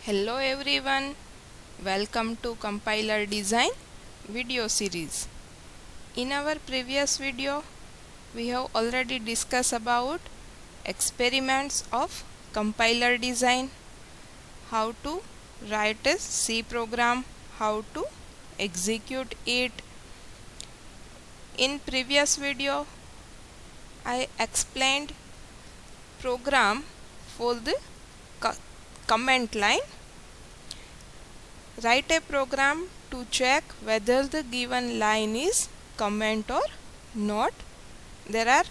Hello everyone, welcome to Compiler Design video series. In our previous video, we have already discussed about experiments of compiler design, how to write a C program, how to execute it. In previous video, I explained program for the comment line. Write a program to check whether the given line is comment or not. There are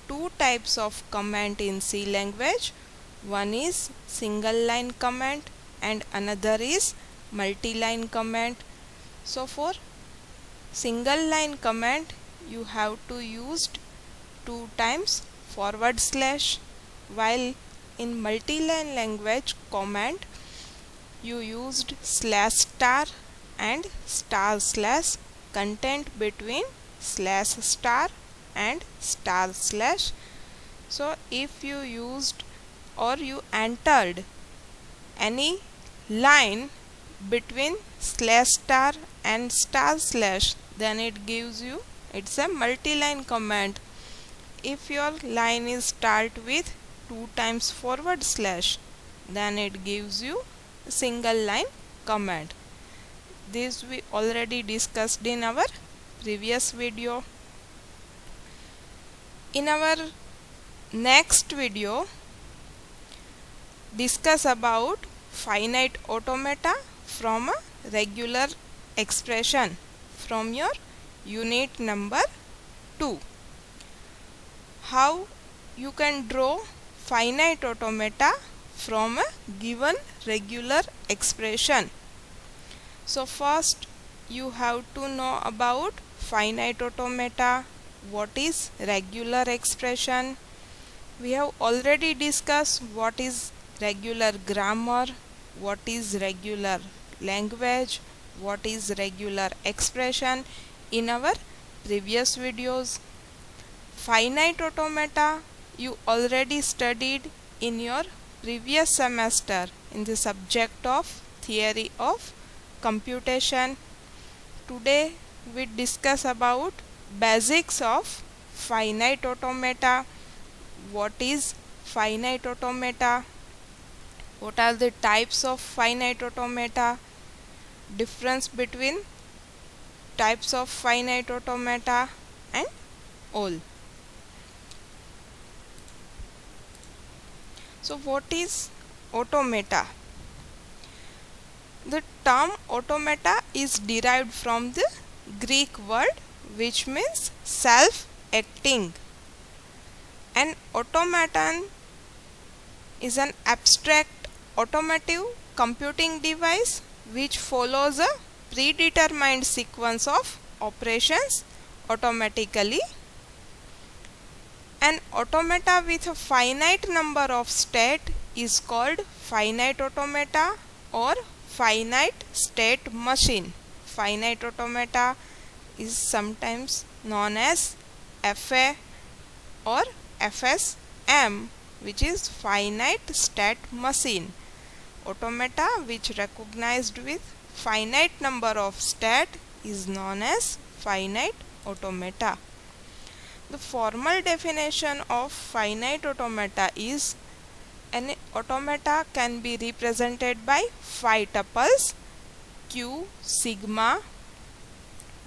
two types of comment in C language. One is single line comment and another is multi-line comment. So for single line comment you have to use 2 times forward slash, while in multi-line language comment you used slash star and star slash, content between slash star and star slash. So if you used or you entered any line between slash star and star slash, then it gives you, it's a multi-line comment. If your line is start with 2 times forward slash, then it gives you a single line comment. This we already discussed in our previous video. In our next video, discuss about finite automata from a regular expression from your unit number 2. How you can draw finite automata from a given regular expression. So first you have to know about finite automata, what is regular expression. We have already discussed what is regular grammar, what is regular language, what is regular expression in our previous videos. Finite automata you already studied in your previous semester in the subject of theory of computation. Today we discuss about basics of finite automata. What is finite automata? What are the types of finite automata? Difference between types of finite automata and all. So what is automata? The term automata is derived from the Greek word which means self-acting. An automaton is an abstract automotive computing device which follows a predetermined sequence of operations automatically. An automata with a finite number of state is called finite automata or finite state machine. Finite automata is sometimes known as FA or FSM, which is finite state machine. Automata which recognized with finite number of state is known as finite automata. The formal definition of finite automata is an automata can be represented by 5 tuples Q, sigma,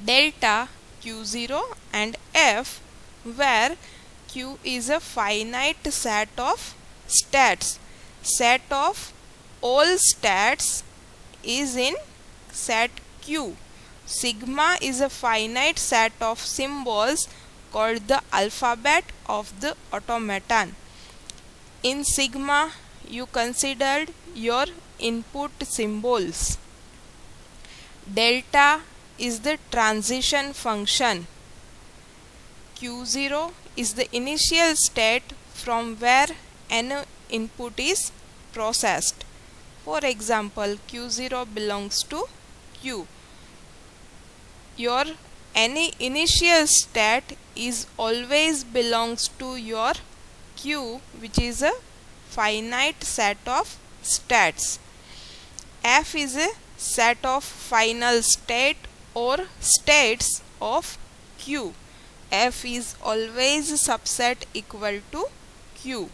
delta, Q0 and F, where Q is a finite set of states. Set of all states is in set Q. Sigma is a finite set of symbols called the alphabet of the automaton. In sigma you considered your input symbols. Delta is the transition function. Q0 is the initial state from where an input is processed. For example, Q0 belongs to Q. Your any initial state is always belongs to your Q, which is a finite set of states. F is a set of final state or states of Q. F is always subset equal to Q.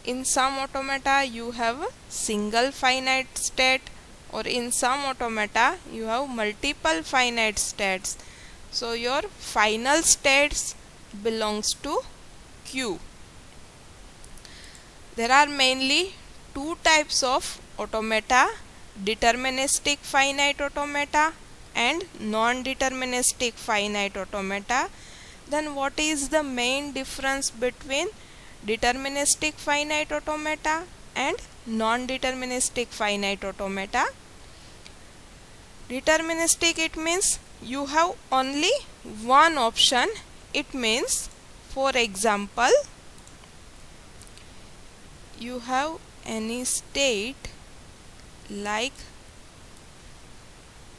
In some automata you have a single finite state, or in some automata you have multiple finite states. So your final states belongs to Q. There are mainly two types of automata: deterministic finite automata and non-deterministic finite automata. Then what is the main difference between deterministic finite automata and non-deterministic finite automata? Deterministic, it means you have only one option. It means, for example, you have any state like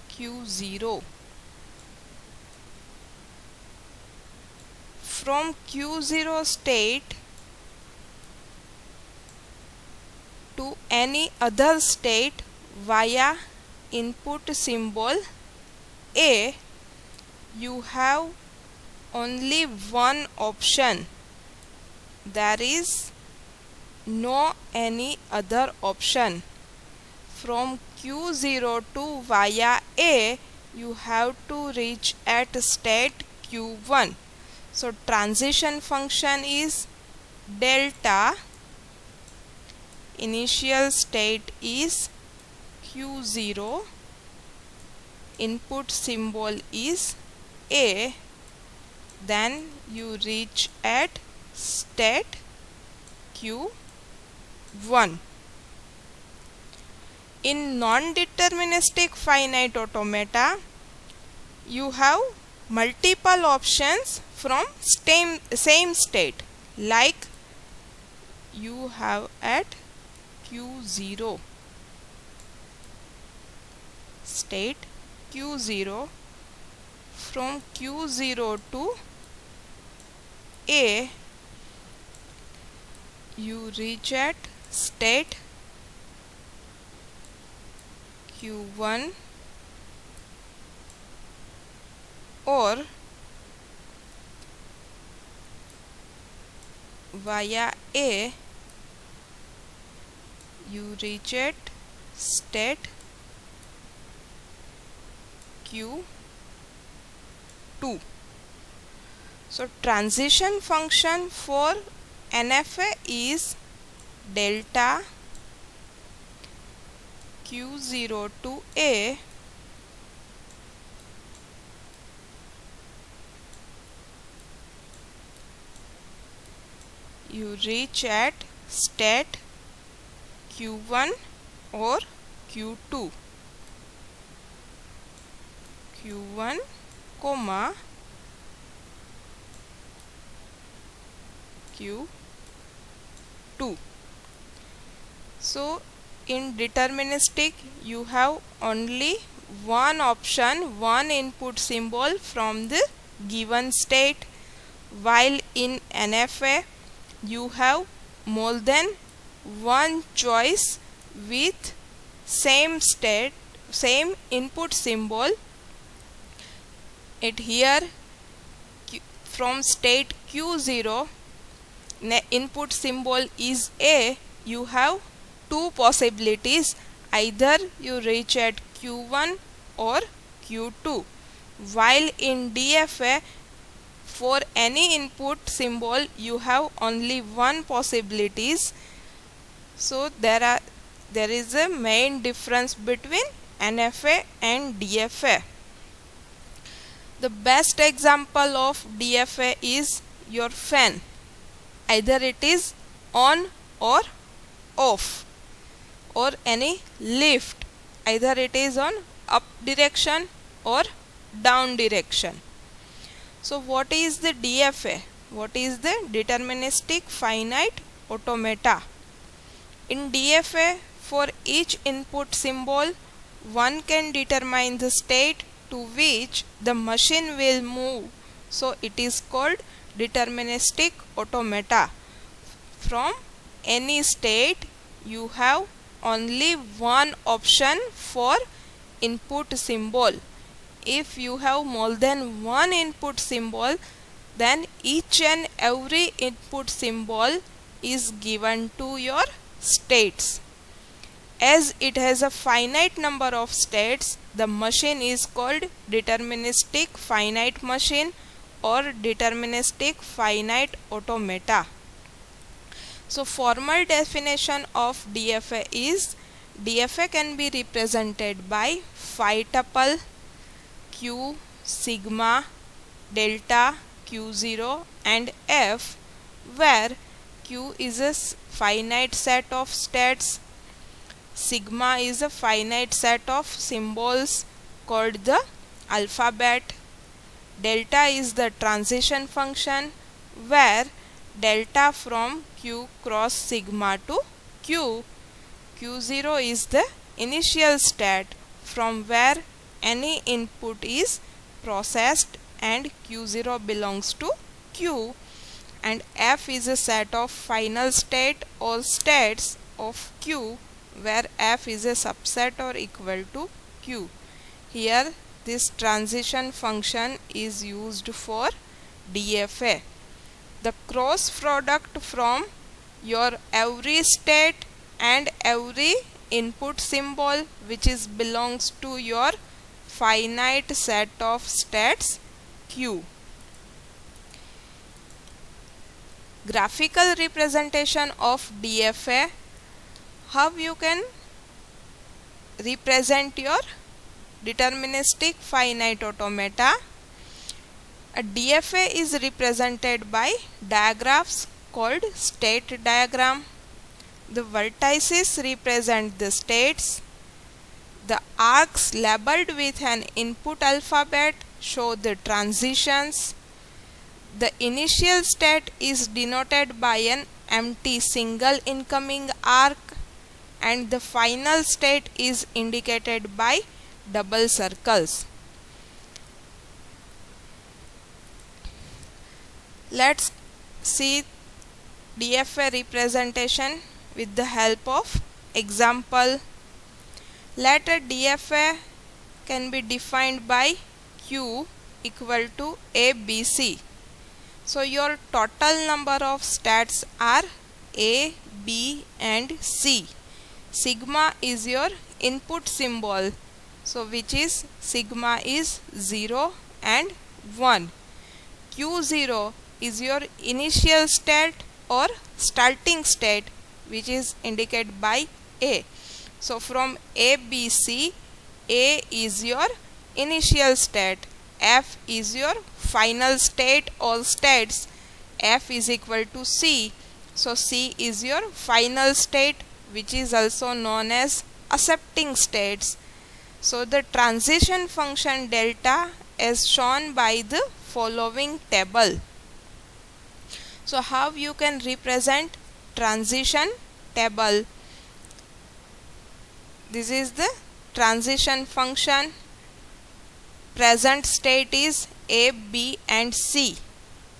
Q0. From Q0 state to any other state via input symbol A, you have only one option. There is no any other option. From Q0 to via A, you have to reach at state Q1. So transition function is delta. Initial state is Q0. Input symbol is A. Then you reach at state Q1. In non-deterministic finite automata, you have multiple options from same state, like you have at Q0, state Q0. From Q0 to A, you reach at state Q1, or via A, you reach at state Q2. So transition function for NFA is delta Q0 to A you reach at state Q1 or Q2. Q1 comma Q2. So in deterministic you have only one option, one input symbol from the given state, while in NFA you have more than one choice with same state, same input symbol. It here from state Q0, input symbol is A, you have two possibilities: either you reach at Q1 or Q2. While in DFA, for any input symbol you have only one possibilities. So there is a main difference between NFA and DFA. The best example of DFA is your fan. Either it is on or off, or any lift, either it is on up direction or down direction. So what is the DFA? What is the deterministic finite automata? In DFA, for each input symbol, one can determine the state to which the machine will move. So it is called deterministic automata. From any state you have only one option for input symbol. If you have more than one input symbol, then each and every input symbol is given to your states. As it has a finite number of states, the machine is called deterministic finite machine or deterministic finite automata. So formal definition of DFA is DFA can be represented by phi tuple Q, sigma, delta, Q0 and F, where Q is a finite set of states, sigma is a finite set of symbols called the alphabet, delta is the transition function where delta from Q cross sigma to Q, Q0 is the initial state from where any input is processed and Q0 belongs to Q, and F is a set of final state or states of Q where F is a subset or equal to Q. Here this transition function is used for DFA. The cross product from your every state and every input symbol which is belongs to your finite set of states Q. Graphical representation of DFA. How you can represent your deterministic finite automata? A DFA is represented by diagrams called state diagram. The vertices represent the states. The arcs labeled with an input alphabet show the transitions. The initial state is denoted by an empty single incoming arc, and the final state is indicated by double circles. Let's see DFA representation with the help of example. Let a DFA can be defined by Q equal to ABC. So your total number of states are A, B and C. Sigma is your input symbol, so which is sigma is 0 and 1. Q0 is your initial state or starting state which is indicated by A. So from ABC, A is your initial state, F is your final state or states, F is equal to C. So C is your final state which is also known as accepting states. So the transition function delta is shown by the following table. So how you can represent transition table? This is the transition function. Present state is A, B and C.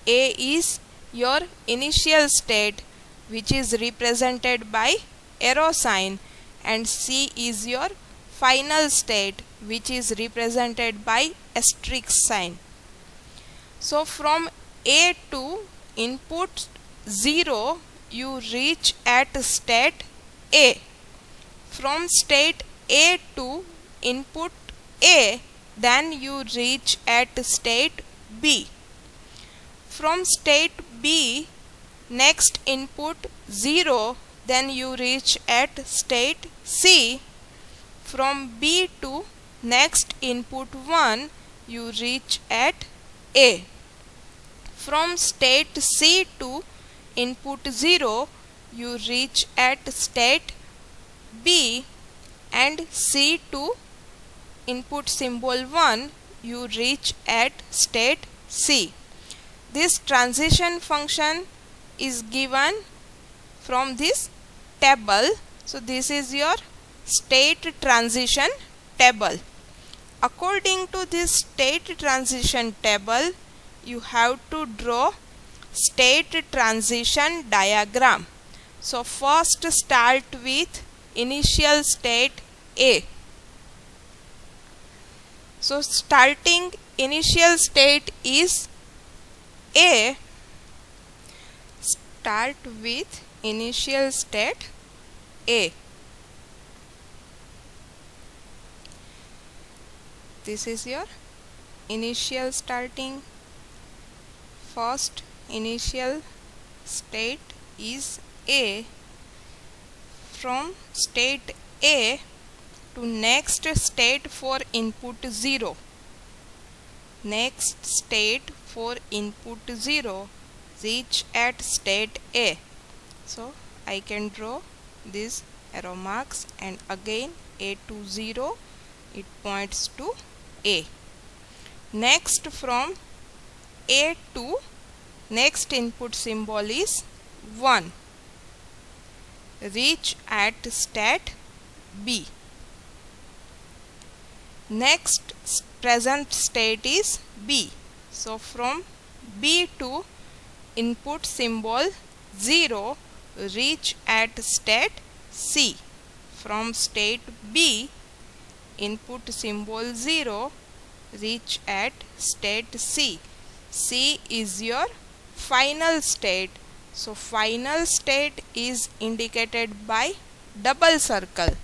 A is your initial state which is represented by arrow sign, and C is your final state which is represented by asterisk sign. So from A to input 0 you reach at state A. From state A to input A, then you reach at state B. From state B, next input 0, then you reach at state C. From B to next input 1, you reach at A. From state C to input 0, you reach at state B, and C to input symbol 1, you reach at state C. This transition function is given from this table. So this is your state transition table. According to this state transition table, you have to draw state transition diagram. So first start with initial state A. So starting initial state is A. Start with initial state A. This is your initial starting. First initial state is A. From state A to next state for input 0. Next state for input 0 reach at state A. So I can draw these arrow marks, and again A to 0, it points to A. Next from A to next input symbol is 1. Reach at state B. Next present state is B. So from B to input symbol 0 reach at state C. From state B input symbol 0 reach at state C. C is your final state. So final state is indicated by double circle.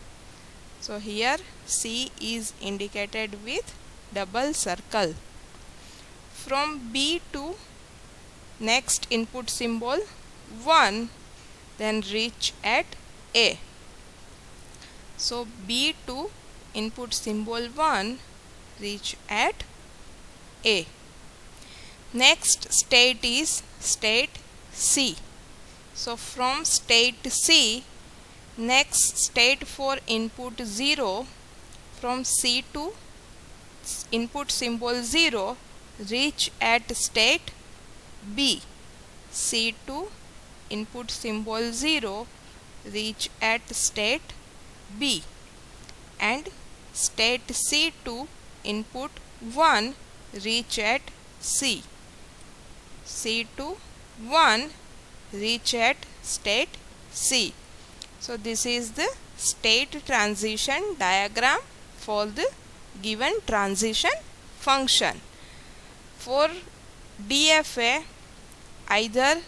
So here C is indicated with double circle. From B to next input symbol 1, then reach at A. So B to input symbol 1 reach at A. Next state is state C. So from state C, next state for input 0, from C to input symbol 0 reach at state B. C to input symbol 0 reach at state B, and state C to input 1 reach at C. C to 1 reach at state C. So this is the state transition diagram for the given transition function. For DFA, either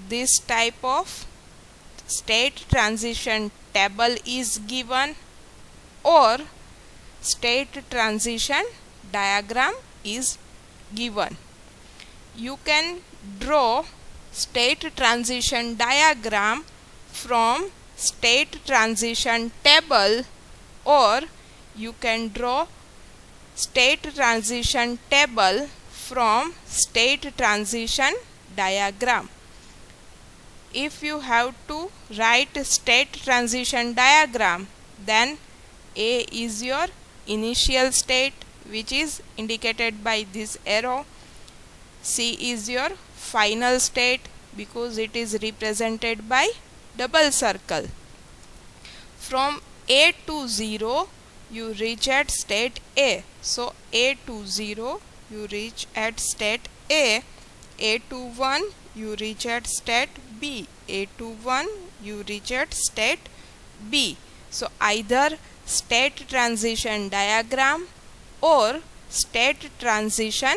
this type of state transition table is given or state transition diagram is given. You can draw state transition diagram from state transition table, or you can draw state transition table from state transition diagram. If you have to write state transition diagram, then A is your initial state, which is indicated by this arrow. C is your final state because it is represented by double circle. From A to 0 you reach at state A. So A to 0 you reach at state A. A to 1 you reach at state B. A to 1 you reach at state B. So either state transition diagram or state transition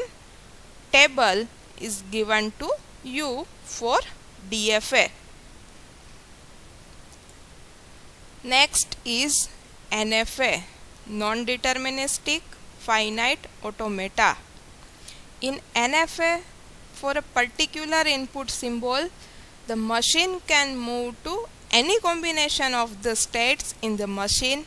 table is given to you for DFA. Next is NFA, non-deterministic finite automata. In NFA, for a particular input symbol, the machine can move to any combination of the states in the machine.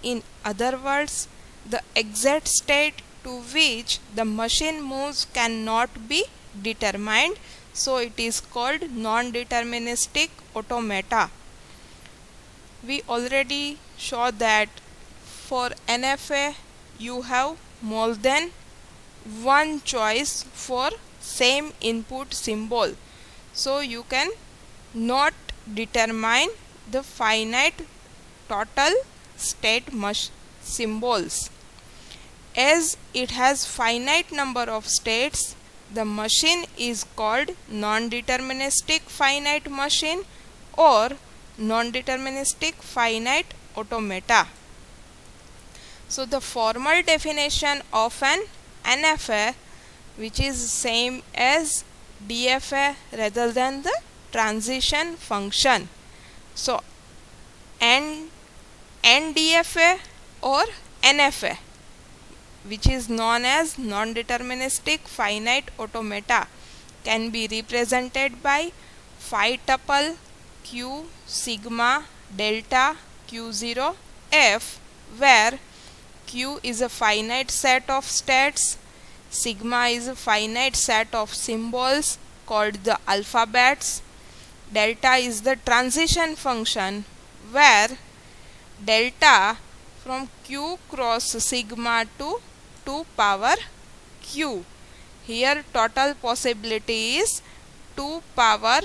In other words, the exact state to which the machine moves cannot be determined, so it is called non-deterministic automata. We already saw that for NFA you have more than one choice for same input symbol, so you can not determine the finite total state symbols. As it has finite number of states, the machine is called non-deterministic finite machine or non-deterministic finite automata. So the formal definition of an NFA, which is same as DFA rather than the transition function. So NDFA or NFA, which is known as non-deterministic finite automata, can be represented by phi tuple q sigma delta q0 f, where q is a finite set of states, sigma is a finite set of symbols called the alphabets, delta is the transition function, where delta from q cross sigma to 2 power q. Here total possibility is 2 power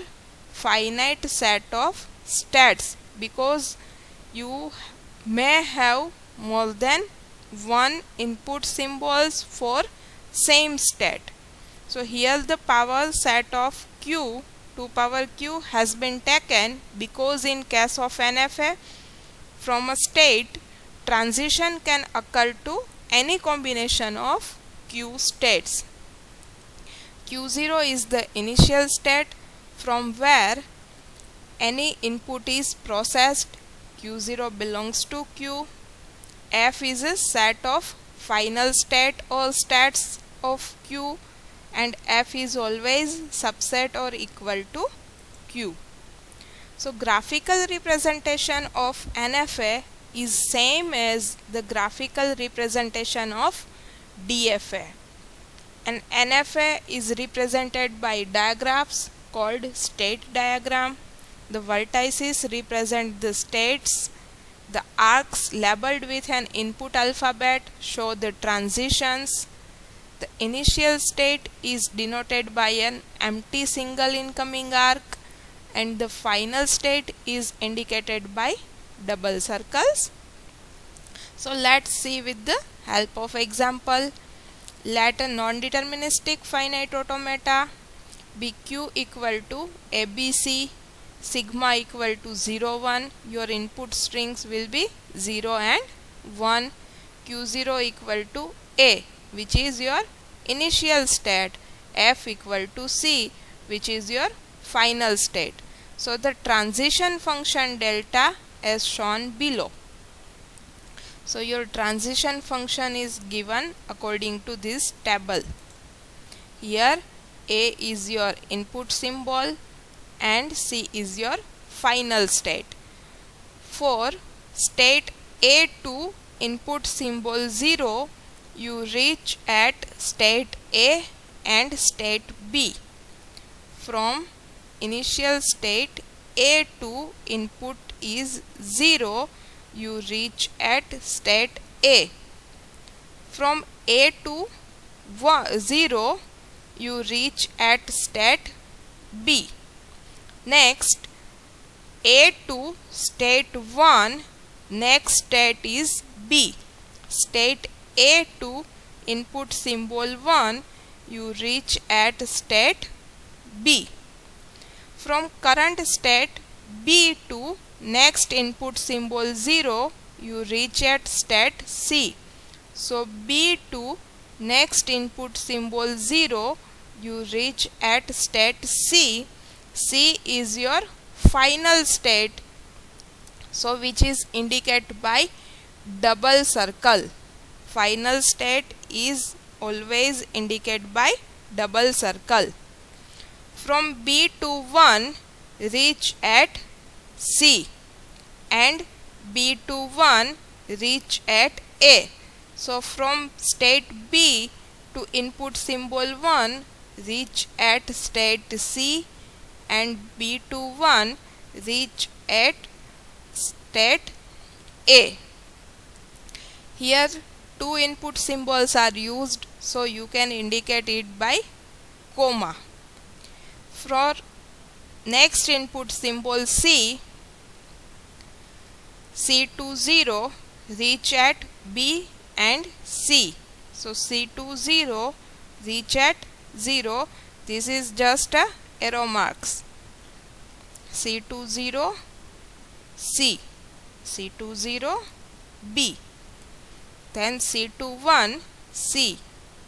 finite set of states, because you may have more than one input symbols for same state. So here the power set of q, 2 power q, has been taken because in case of NFA, from a state, transition can occur to any combination of q states. q0 is the initial state from where any input is processed. q0 belongs to q. F is a set of final state or states of q, and F is always subset or equal to q. So graphical representation of NFA is same as the graphical representation of DFA. An NFA is represented by diagrams called state diagram. The vertices represent the states. The arcs labeled with an input alphabet show the transitions. The initial state is denoted by an empty single incoming arc, and the final state is indicated by double circles. So let's see with the help of example. Let a non-deterministic finite automata be q equal to ABC, sigma equal to 0, 1. Your input strings will be 0 and 1. q0 equal to A, which is your initial state, F equal to C, which is your final state. So the transition function delta as shown below. So your transition function is given according to this table. Here A is your input symbol and C is your final state. For state A2 input symbol 0, you reach at state A and state B. From initial state A2 input is 0, you reach at state A. From A to 0, you reach at state B. Next, A to state 1, next state is B. State A2 input symbol 1, you reach at state B. From current state B to next input symbol 0, you reach at state C. So B to next input symbol 0, you reach at state C. C is your final state, so which is indicated by double circle. Final state is always indicated by double circle. From B to 1, reach at C, and B to 1 reach at A. So from state B to input symbol 1, reach at state C, and B to 1 reach at state A. Here two input symbols are used, so you can indicate it by comma. For next input symbol C, C to 0 reach at B and C. So C to 0 reach at 0. This is just a arrow marks. C to 0 C, C20 B, then C21 C.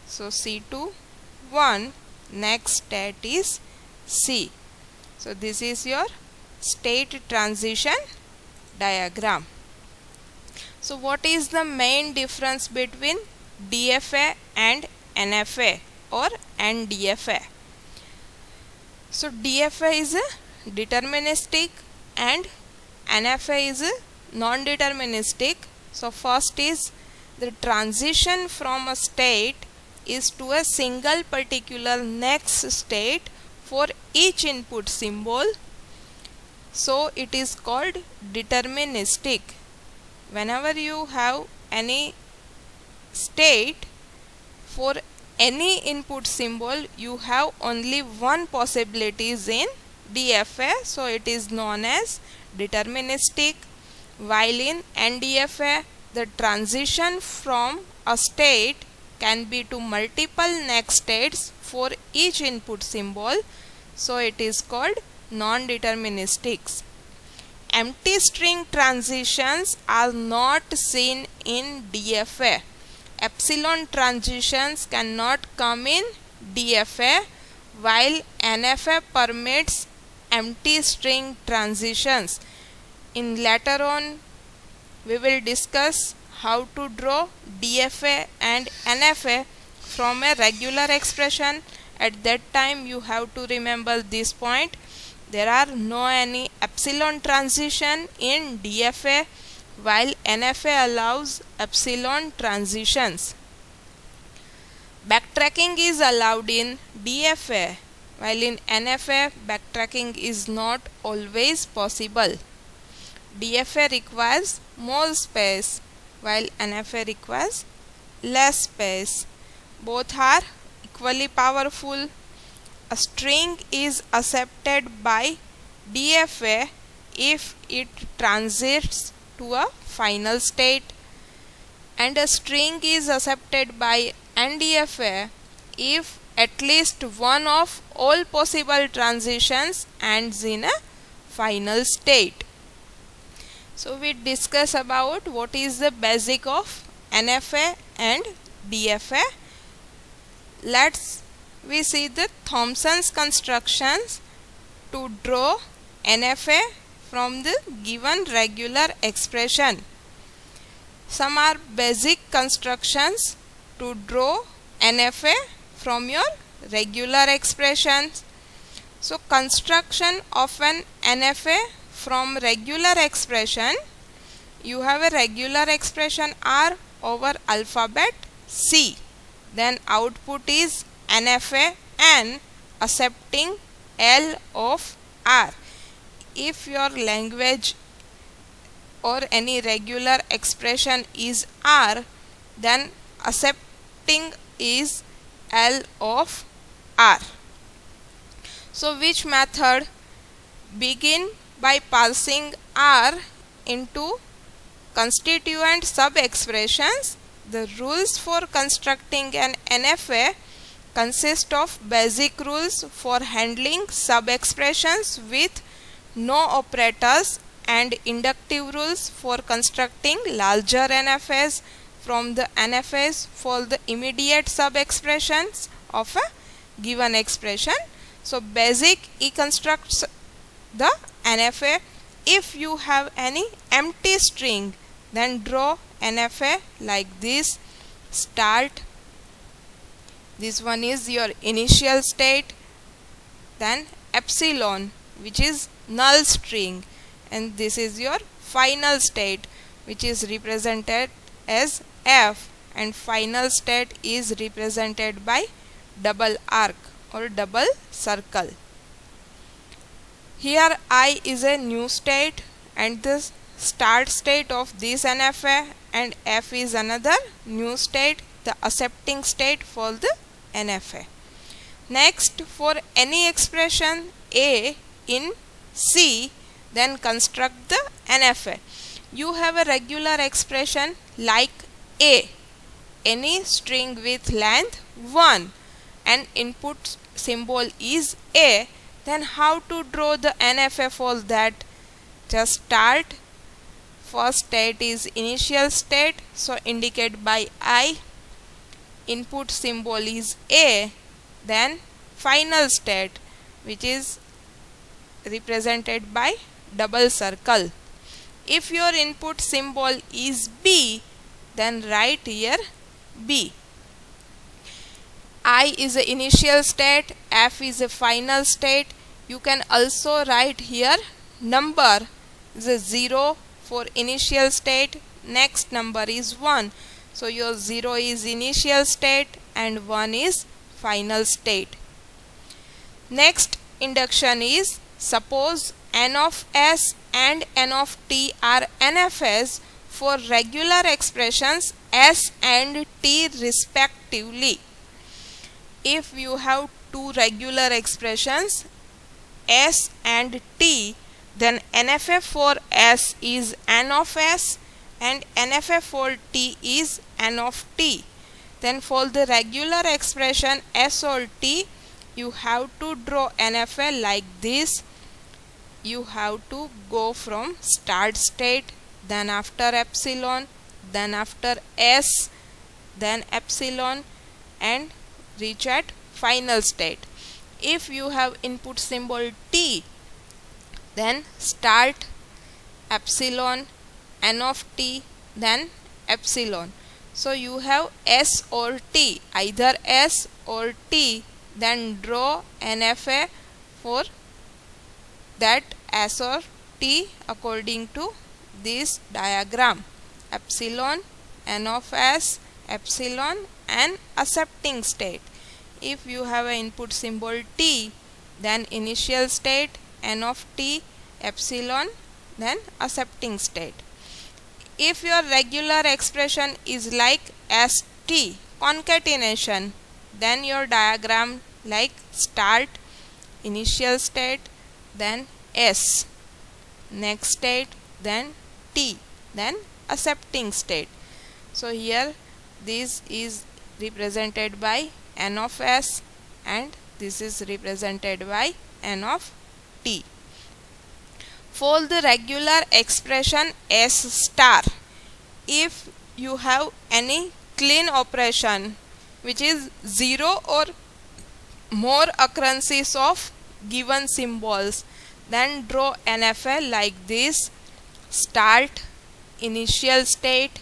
So C21 next state is C. So this is your state transition diagram. So what is the main difference between DFA and NFA or NDFA? So DFA is a deterministic and NFA is a non-deterministic. So first is the transition from a state is to a single particular next state for each input symbol. So it is called deterministic. Whenever you have any state for any input symbol, you have only one possibilities in DFA, so it is known as deterministic. While in NDFA, the transition from a state can be to multiple next states for each input symbol, so it is called non-deterministics. Empty string transitions are not seen in DFA. Epsilon transitions cannot come in DFA, while NFA permits empty string transitions. In later on we will discuss how to draw DFA and NFA from a regular expression. At that time you have to remember this point. There are no any epsilon transition in DFA, while NFA allows epsilon transitions. Backtracking is allowed in DFA, while in NFA backtracking is not always possible. DFA requires more space, while NFA requires less space. Both are equally powerful. A string is accepted by DFA if it transits to a final state, and a string is accepted by NDFA if at least one of all possible transitions ends in a final state. So we discuss about what is the basic of NFA and DFA. Let's we see the Thompson's constructions to draw NFA from the given regular expression. Some are basic constructions to draw NFA from your regular expressions. So construction of an NFA from regular expression, you have a regular expression R over alphabet C, then output is NFA N accepting L of R. If your language or any regular expression is R, then accepting is L of R. So which method? Begin by parsing R into constituent sub-expressions. The rules for constructing an NFA consist of basic rules for handling sub-expressions with no operators and inductive rules for constructing larger NFAs from the NFAs for the immediate sub-expressions of a given expression. So basic E constructs the NFA. If you have any empty string, then draw NFA like this. Start, this one is your initial state, then epsilon which is null string, and this is your final state which is represented as F, and final state is represented by double arc or double circle. Here I is a new state and the start state of this NFA, and F is another new state, the accepting state for the NFA. Next, for any expression A in C, then construct the NFA. You have a regular expression like A, any string with length 1 and input symbol is A, then how to draw the NFA for that? Just start First state is initial state, so indicate by I. Input symbol is A. Then final state, which is represented by double circle. If your input symbol is B, then write here B. I is the initial state, F is a final state. You can also write here number, the 0 for initial state, next number is 1. So your 0 is initial state and 1 is final state. Next induction is, suppose n of s and n of t are NFS for regular expressions s and t respectively. If you have two regular expressions s and t, then NFF for s is n of s and NFF for t is n of t. Then for the regular expression s or t, you have to draw NFL like this. You have to go from start state, then after epsilon, then after s, then epsilon, and reach at final state. If you have input symbol t, then start epsilon, n of t, then epsilon. So you have s or t, either s or t, then draw NFA for that s or t according to this diagram. Epsilon, n of s, epsilon, and accepting state. If you have an input symbol t, then initial state, n of t, epsilon, then accepting state. If your regular expression is like st, concatenation, then your diagram like start, initial state, then s, next state, then t, then accepting state. So here this is represented by n of s and this is represented by n of t. For the regular expression s star, if you have any clean operation which is 0 or more occurrences of given symbols, then draw NFL like this: start, initial state,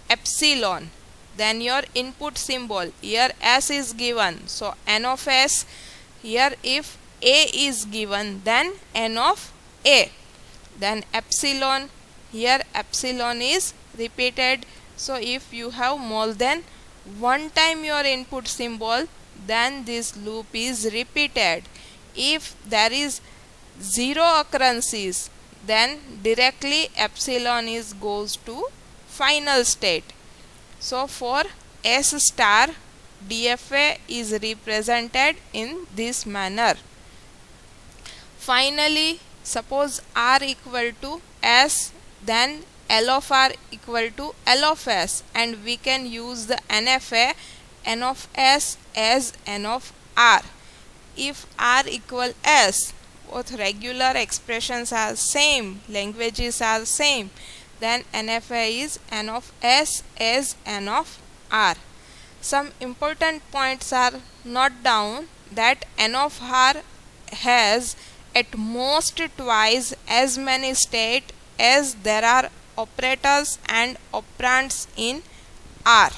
epsilon, then your input symbol. Here s is given, so n of s. Here if a is given, then n of a, then epsilon. Here epsilon is repeated, so if you have more than one time your input symbol, then this loop is repeated. If there is 0 occurrences, then directly epsilon is goes to final state. So for s star, DFA is represented in this manner. Finally, suppose r equal to s, then L of r equal to L of s, and we can use the NFA n of s as n of r. If r equal s, both regular expressions are same, languages are same, then NFA is n of s as n of r. Some important points are noted down, that n of r has at most twice as many states as there are operators and operands in R.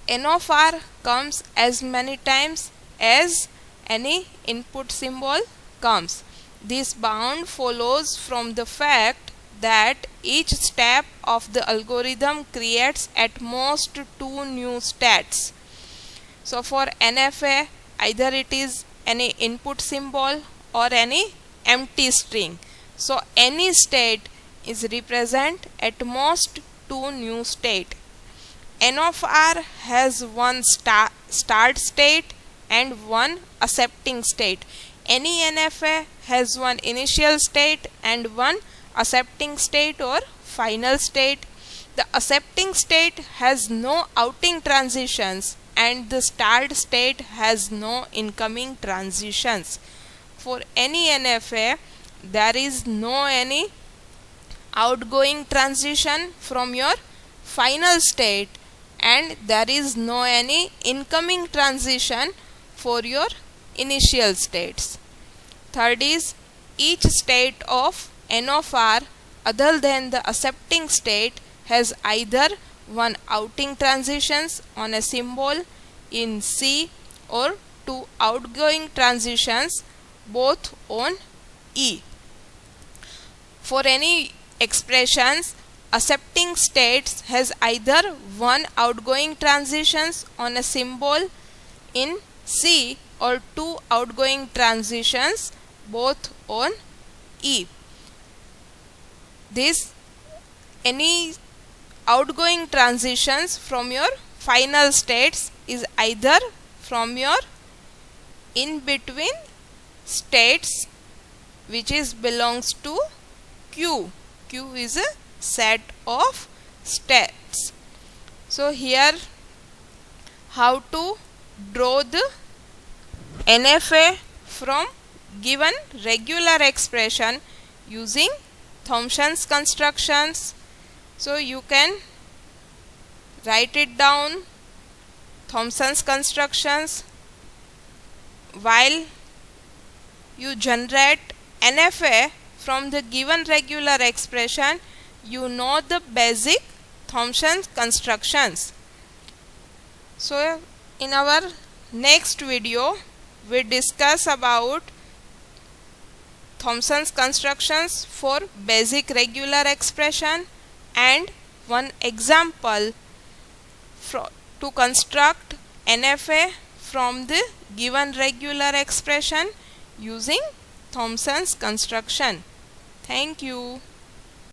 N of R comes as many times as any input symbol comes. This bound follows from the fact that each step of the algorithm creates at most 2 new states. So for NFA, either it is any input symbol or any empty string. So any state is represent at most 2 new state. N of R has one start state and one accepting state. Any NFA has one initial state and one accepting state or final state. The accepting state has no outing transitions and the start state has no incoming transitions. For any NFA, there is no any outgoing transition from your final state, and there is no any incoming transition for your initial states. Third is each state of n of r other than the accepting state has either one outing transitions on a symbol in C or two outgoing transitions both on E. For any expressions, accepting states has either one outgoing transitions on a symbol in C or two outgoing transitions both on E. This any outgoing transitions from your final states is either from your in between states, which is belongs to Q. Q is a set of states. So here how to draw the NFA from given regular expression using Thompson's constructions. So you can write it down, Thompson's constructions. While you generate NFA from the given regular expression, you know the basic Thompson's constructions. So in our next video we discuss about Thompson's constructions for basic regular expression and one example to construct NFA from the given regular expression using Thompson's construction. Thank you.